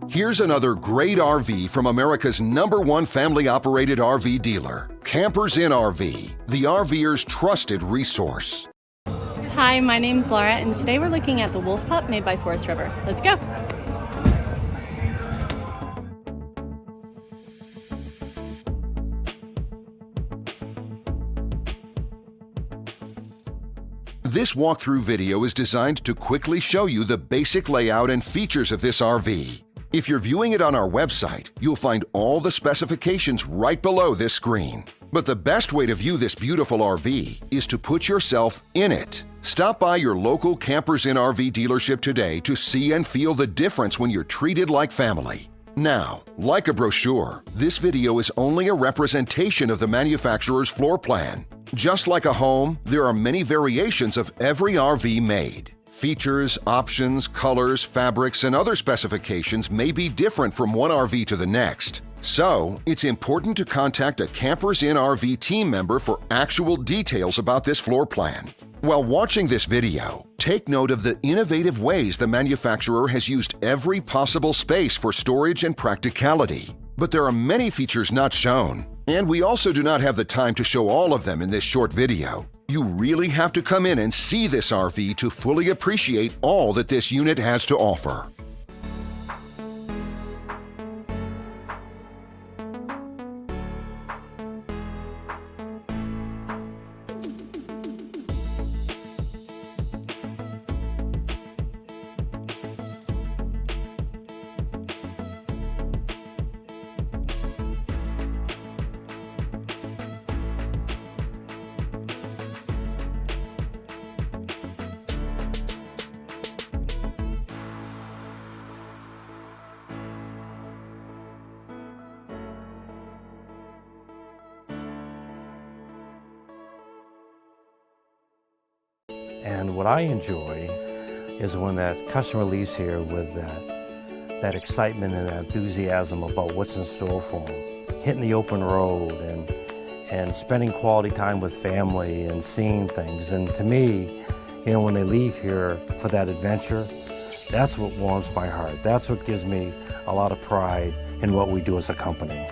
Here's another great RV from America's #1 family-operated RV dealer, Campers Inn RV, the RVer's trusted resource. Hi, my name's Laura, and today we're looking at the Wolf Pup made by Forest River. Let's go! This walkthrough video is designed to quickly show you the basic layout and features of this RV. If you're viewing it on our website, you'll find all the specifications right below this screen. But the best way to view this beautiful RV is to put yourself in it. Stop by your local Campers Inn RV dealership today to see and feel the difference when you're treated like family. Now, like a brochure, this video is only a representation of the manufacturer's floor plan. Just like a home, there are many variations of every RV made. Features, options, colors, fabrics, and other specifications may be different from one RV to the next. So, it's important to contact a Campers Inn RV team member for actual details about this floor plan. While watching this video, take note of the innovative ways the manufacturer has used every possible space for storage and practicality. But there are many features not shown, and we also do not have the time to show all of them in this short video. You really have to come in and see this RV to fully appreciate all that this unit has to offer. And what I enjoy is when that customer leaves here with that excitement and that enthusiasm about what's in store for them. Hitting the open road and spending quality time with family and seeing things. And to me, you know, when they leave here for that adventure, that's what warms my heart. That's what gives me a lot of pride in what we do as a company.